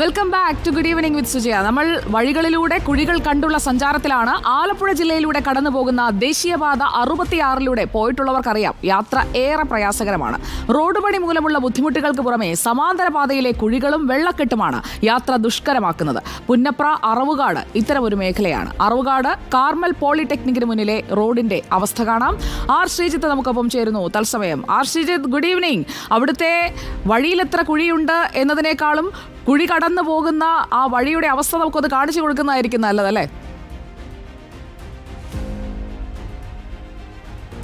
Welcome back to good evening with Sujaya. നമ്മൾ വഴികളിലൂടെ കുഴികൾ കണ്ടുള്ള സഞ്ചാരത്തിലാണ്. ആലപ്പുഴ ജില്ലയിലൂടെ കടന്നു പോകുന്ന ദേശീയപാത 66 പോയിട്ടുള്ളവർക്കറിയാം യാത്ര ഏറെ പ്രയാസകരമാണ്. റോഡ് പണി മൂലമുള്ള ബുദ്ധിമുട്ടുകൾക്ക് പുറമെ സമാന്തര പാതയിലെ കുഴികളും വെള്ളക്കെട്ടുമാണ് യാത്ര ദുഷ്കരമാക്കുന്നത്. പുന്നപ്ര അറവുകാട് ഇത്തരമൊരു മേഖലയാണ്. അറവുകാട് കാർമൽ പോളിടെക്നിക്കിന് മുന്നിലെ റോഡിന്റെ അവസ്ഥ കാണാം. ആർ ശ്രീജിത്ത് നമുക്കൊപ്പം ചേരുന്നു തത്സമയം. R Sreejith, good evening. അവിടുത്തെ വഴിയിൽ എത്ര കുഴിയുണ്ട് എന്നതിനേക്കാളും കുഴി കടന്നു പോകുന്ന ആ വഴിയുടെ അവസ്ഥ നമുക്കൊന്ന് കാണിച്ചു കൊടുക്കുന്നതായിരിക്കും നല്ലതല്ലേ?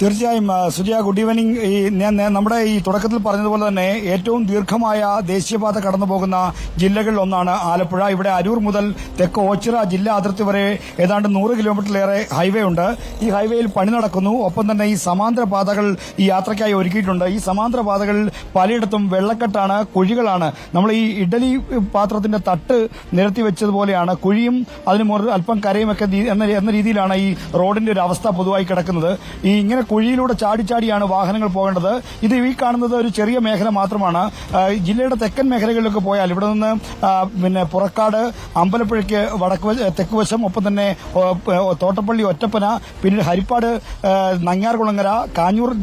തീർച്ചയായും സുജയ, ഗുഡ് ഈവനിംഗ്. ഞാൻ നമ്മുടെ ഈ തുടക്കത്തിൽ പറഞ്ഞതുപോലെ തന്നെ ഏറ്റവും ദീർഘമായ ദേശീയപാത കടന്നു പോകുന്ന ജില്ലകളിൽ ഒന്നാണ് ആലപ്പുഴ. ഇവിടെ അരൂർ മുതൽ തെക്ക് ഓച്ചിറ ജില്ലാ അതിർത്തി വരെ ഏതാണ്ട് 100 കിലോമീറ്ററിലേറെ ഹൈവേ ഉണ്ട്. ഈ ഹൈവേയിൽ പണി നടക്കുന്നു. ഒപ്പം തന്നെ ഈ സമാന്തര പാതകൾ ഈ യാത്രയ്ക്കായി ഒരുക്കിയിട്ടുണ്ട്. ഈ സമാന്തര പാതകളിൽ പലയിടത്തും വെള്ളക്കെട്ടാണ്, കുഴികളാണ്. നമ്മൾ ഈ ഇഡലി പാത്രത്തിന്റെ തട്ട് നിരത്തി വെച്ചതുപോലെയാണ് കുഴിയും അതിന് മുകളിൽ അല്പം കരയുമൊക്കെ എന്ന രീതിയിലാണ് ഈ റോഡിന്റെ ഒരു അവസ്ഥ പൊതുവായി കിടക്കുന്നത്. ഈ ഇങ്ങനെ കുഴിയിലൂടെ ചാടിച്ചാടിയാണ് വാഹനങ്ങൾ പോകേണ്ടത്. ഇത് ഈ കാണുന്നത് ഒരു ചെറിയ മേഖല മാത്രമാണ്. ജില്ലയുടെ തെക്കൻ മേഖലകളിലൊക്കെ പോയാൽ ഇവിടെ നിന്ന് പിന്നെ പുറക്കാട്, അമ്പലപ്പുഴയ്ക്ക് തെക്ക് വശം, ഒപ്പം തന്നെ തോട്ടപ്പള്ളി, ഒറ്റപ്പന, പിന്നീട് ഹരിപ്പാട്, നങ്ങ്യാർകുളങ്ങര, കാഞ്ഞൂർ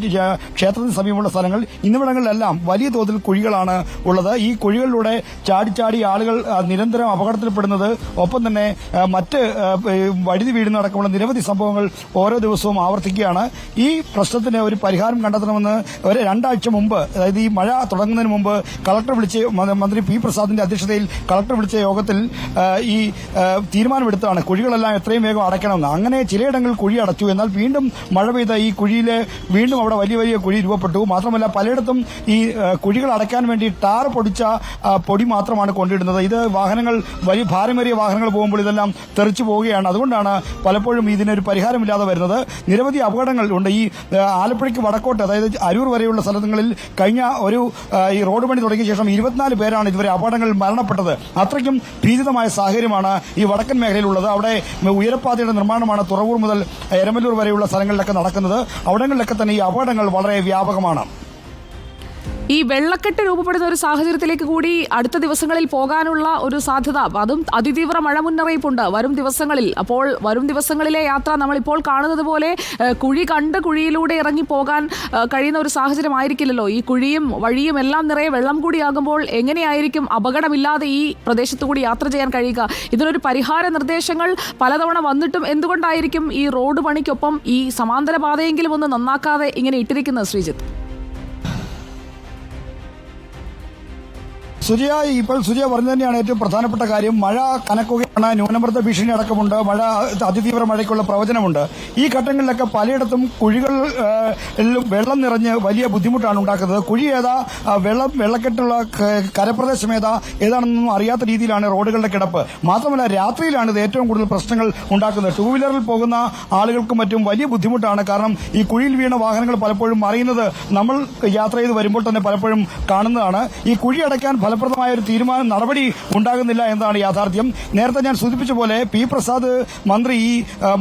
ക്ഷേത്രത്തിന് സമീപമുള്ള സ്ഥലങ്ങൾ, ഇന്നിവിടങ്ങളിലെല്ലാം വലിയ തോതിൽ കുഴികളാണ് ഉള്ളത്. ഈ കുഴികളിലൂടെ ചാടിച്ചാടി ആളുകൾ നിരന്തരം അപകടത്തിൽപ്പെടുന്നത്, ഒപ്പം തന്നെ മറ്റ് വഴുതി വീഴുന്നതടക്കമുള്ള നിരവധി സംഭവങ്ങൾ ഓരോ ദിവസവും ആവർത്തിക്കുകയാണ്. ഈ പ്രശ്നത്തിന് ഒരു പരിഹാരം കണ്ടെത്തണമെന്ന് ഒരു 2 ആഴ്ച മുമ്പ്, അതായത് ഈ മഴ തുടങ്ങുന്നതിന് മുമ്പ് കളക്ടർ വിളിച്ച് മന്ത്രി പി പ്രസാദിന്റെ അധ്യക്ഷതയിൽ കളക്ടർ വിളിച്ച യോഗത്തിൽ ഈ തീരുമാനമെടുത്താണ് കുഴികളെല്ലാം എത്രയും വേഗം അടയ്ക്കണമെന്ന്. അങ്ങനെ ചിലയിടങ്ങളിൽ കുഴി അടച്ചു. എന്നാൽ വീണ്ടും മഴ പെയ്ത ഈ കുഴിയിലെ വീണ്ടും അവിടെ വലിയ വലിയ കുഴി രൂപപ്പെട്ടു. മാത്രമല്ല പലയിടത്തും ഈ കുഴികൾ അടയ്ക്കാൻ വേണ്ടി ടാർ പൊടിച്ച പൊടി മാത്രമാണ് കൊണ്ടിടുന്നത്. ഇത് വാഹനങ്ങൾ, വലിയ ഭാരമേറിയ വാഹനങ്ങൾ പോകുമ്പോൾ ഇതെല്ലാം തെറിച്ചു പോവുകയാണ്. അതുകൊണ്ടാണ് പലപ്പോഴും ഇതിനൊരു പരിഹാരമില്ലാതെ വരുന്നത്. നിരവധി അപകടങ്ങൾ ഉണ്ട്. ഈ ആലപ്പുഴയ്ക്ക് വടക്കോട്ട്, അതായത് അരൂർ വരെയുള്ള സ്ഥലങ്ങളിൽ കഴിഞ്ഞ ഈ റോഡ് പണി തുടങ്ങിയ ശേഷം 24 പേരാണ് ഇതുവരെ അപകടങ്ങളിൽ മരണപ്പെട്ടത്. അത്രയ്ക്കും ഭീതിതമായ സാഹചര്യമാണ് ഈ വടക്കൻ മേഖലയിലുള്ളത്. അവിടെ ഉയരപ്പാതയുടെ നിർമ്മാണമാണ് തുറവൂർ മുതൽ എരമല്ലൂർ വരെയുള്ള സ്ഥലങ്ങളിലൊക്കെ നടക്കുന്നത്. അവിടങ്ങളിലൊക്കെ തന്നെ ഈ അപകടങ്ങൾ വളരെ വ്യാപകമാണ്. ഈ വെള്ളക്കെട്ട് രൂപപ്പെടുന്ന ഒരു സാഹചര്യത്തിലേക്ക് കൂടി അടുത്ത ദിവസങ്ങളിൽ പോകാനുള്ള ഒരു സാധ്യത, അതും അതിതീവ്ര മഴ മുന്നറിയിപ്പുണ്ട് വരും ദിവസങ്ങളിൽ. അപ്പോൾ വരും ദിവസങ്ങളിലെ യാത്ര നമ്മളിപ്പോൾ കാണുന്നത് പോലെ കുഴി കണ്ട് കുഴിയിലൂടെ ഇറങ്ങി പോകാൻ കഴിയുന്ന ഒരു സാഹചര്യമായിരിക്കില്ലല്ലോ. ഈ കുഴിയും വഴിയും എല്ലാം നിറയെ വെള്ളം കൂടിയാകുമ്പോൾ എങ്ങനെയായിരിക്കും അപകടമില്ലാതെ ഈ പ്രദേശത്തു കൂടി യാത്ര ചെയ്യാൻ കഴിയുക? ഇതിനൊരു പരിഹാര നിർദ്ദേശങ്ങൾ പലതവണ വന്നിട്ടും എന്തുകൊണ്ടായിരിക്കും ഈ റോഡ് പണിക്കൊപ്പം ഈ സമാന്തര പാതയെങ്കിലും ഒന്ന് നന്നാക്കാതെ ഇങ്ങനെ ഇട്ടിരിക്കുന്നത് ശ്രീജിത്ത്? ഇപ്പോൾ സുജയ പറഞ്ഞു തന്നെയാണ് ഏറ്റവും പ്രധാനപ്പെട്ട കാര്യം. മഴ കനക്കുകയാണ്, ന്യൂനമർദ്ദ ഭീഷണി അടക്കമുണ്ട്, അതിതീവ്ര മഴയ്ക്കുള്ള പ്രവചനമുണ്ട്. ഈ ഘട്ടങ്ങളിലൊക്കെ പലയിടത്തും കുഴികൾ വെള്ളം നിറഞ്ഞ് വലിയ ബുദ്ധിമുട്ടാണ് ഉണ്ടാക്കുന്നത്. കുഴി ഏതാ, വെള്ളക്കെട്ടുള്ള കരപ്രദേശം ഏതാണെന്നൊന്നും അറിയാത്ത രീതിയിലാണ് റോഡുകളുടെ കിടപ്പ്. മാത്രമല്ല രാത്രിയിലാണ് ഇത് ഏറ്റവും കൂടുതൽ പ്രശ്നങ്ങൾ ഉണ്ടാക്കുന്നത്. 2 വീലറിൽ പോകുന്ന ആളുകൾക്കും മറ്റും വലിയ ബുദ്ധിമുട്ടാണ്. കാരണം ഈ കുഴിയിൽ വീണ വാഹനങ്ങൾ പലപ്പോഴും മറിയുന്നത് നമ്മൾ യാത്ര ചെയ്ത് വരുമ്പോൾ തന്നെ പലപ്പോഴും കാണുന്നതാണ്. ഈ കുഴി അടയ്ക്കാൻ ഫലപ്രദമായ ഒരു നടപടി ഉണ്ടാകുന്നില്ല എന്നതാണ് യാഥാർത്ഥ്യം. നേരത്തെ ഞാൻ സൂചിപ്പിച്ച പോലെ പി പ്രസാദ് മന്ത്രി ഈ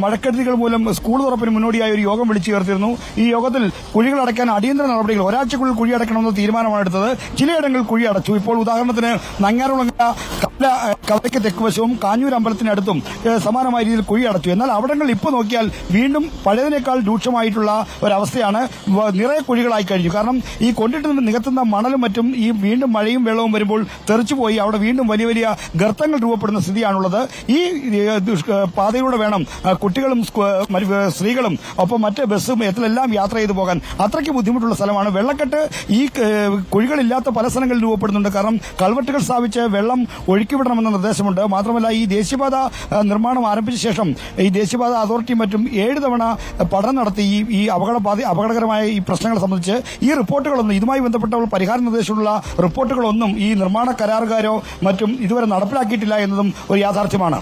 മഴക്കെടുതികൾ മൂലം സ്കൂൾ തുറപ്പിന് മുന്നോടിയായി ഒരു യോഗം വിളിച്ചു ചേർത്തിരുന്നു. ഈ യോഗത്തിൽ കുഴികൾ അടയ്ക്കാൻ അടിയന്തര നടപടികൾ, ഒരാഴ്ചക്കുള്ളിൽ കുഴി അടയ്ക്കണമെന്ന തീരുമാനമാണ് എടുത്തത്. ചിലയിടങ്ങളിൽ കുഴി അടച്ചു. ഇപ്പോൾ ഉദാഹരണത്തിന് നങ്ങ്യാർകുളങ്ങര കവലയ്ക്ക് തെക്കുവശവും കാഞ്ഞൂർ അമ്പലത്തിനടുത്തും സമാനമായ രീതിയിൽ കുഴി അടച്ചു. എന്നാൽ അവിടങ്ങളിൽ ഇപ്പോൾ നോക്കിയാൽ വീണ്ടും പഴയതിനേക്കാൾ രൂക്ഷമായിട്ടുള്ള ഒരവസ്ഥയാണ്. നിറയെ കുഴികളായി കഴിഞ്ഞു. കാരണം ഈ കൊണ്ടിട്ട് നികത്തുന്ന മണലും മറ്റും ഈ വീണ്ടും മഴയും വെള്ളവും വരുമ്പോൾ തെറിച്ചുപോയി അവിടെ വീണ്ടും വലിയ വലിയ ഗർത്തങ്ങൾ രൂപപ്പെടുന്ന സ്ഥിതിയാണുള്ളത്. ഈ പാതയിലൂടെ വേണം കുട്ടികളും സ്ത്രീകളും ഒപ്പം മറ്റ് ബസ്സും എല്ലാം യാത്ര ചെയ്തു പോകാൻ. അത്രയ്ക്ക് ബുദ്ധിമുട്ടുള്ള സ്ഥലമാണ്. വെള്ളക്കെട്ട് ഈ കുഴികളില്ലാത്ത പല സ്ഥലങ്ങളിൽ രൂപപ്പെടുന്നുണ്ട്. കാരണം കൾവെട്ടുകൾ സ്ഥാപിച്ച് വെള്ളം ഒഴുക്കിവിടണമെന്ന നിർദ്ദേശമുണ്ട്. മാത്രമല്ല ഈ ദേശീയപാത നിർമ്മാണം ആരംഭിച്ച ശേഷം ഈ ദേശീയപാത അതോറിറ്റിയും മറ്റും 7 തവണ പഠനം നടത്തി ഈ അപകടകരമായ ഈ പ്രശ്നങ്ങളെ സംബന്ധിച്ച് ഈ റിപ്പോർട്ടുകളൊന്നും, ഇതുമായി ബന്ധപ്പെട്ട പരിഹാര നിർദ്ദേശമുള്ള റിപ്പോർട്ടുകളൊന്നും ഈ നിർമ്മാണ കരാറുകാരോ മറ്റും ഇതുവരെ നടപ്പിലാക്കിയിട്ടില്ല എന്നതും ഒരു യാഥാർത്ഥ്യമാണ്.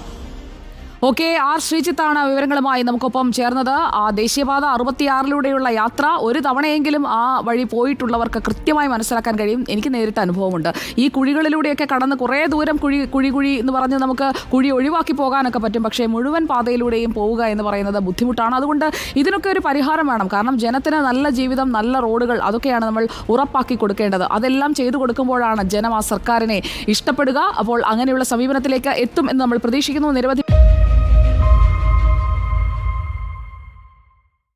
ഓക്കെ, ആർ ശ്രീജിത്താണ് വിവരങ്ങളുമായി നമുക്കൊപ്പം ചേർന്നത്. ആ ദേശീയപാത 66 യാത്ര ഒരു തവണയെങ്കിലും ആ വഴി പോയിട്ടുള്ളവർക്ക് കൃത്യമായി മനസ്സിലാക്കാൻ കഴിയും. എനിക്ക് നേരിട്ട് അനുഭവമുണ്ട്. ഈ കുഴികളിലൂടെയൊക്കെ കടന്ന് കുറേ ദൂരം കുഴി എന്ന് പറഞ്ഞ് നമുക്ക് കുഴി ഒഴിവാക്കി പോകാനൊക്കെ പറ്റും. പക്ഷേ മുഴുവൻ പാതയിലൂടെയും പോവുക എന്ന് പറയുന്നത് ബുദ്ധിമുട്ടാണ്. അതുകൊണ്ട് ഇതിനൊക്കെ ഒരു പരിഹാരം വേണം. കാരണം ജനത്തിന് നല്ല ജീവിതം, നല്ല റോഡുകൾ, അതൊക്കെയാണ് നമ്മൾ ഉറപ്പാക്കി കൊടുക്കേണ്ടത്. അതെല്ലാം ചെയ്തു കൊടുക്കുമ്പോഴാണ് ജനം ആ സർക്കാരിനെ ഇഷ്ടപ്പെടുക. അപ്പോൾ അങ്ങനെയുള്ള സമീപനത്തിലേക്ക് എത്തും എന്ന് നമ്മൾ പ്രതീക്ഷിക്കുന്നു. നിരവധി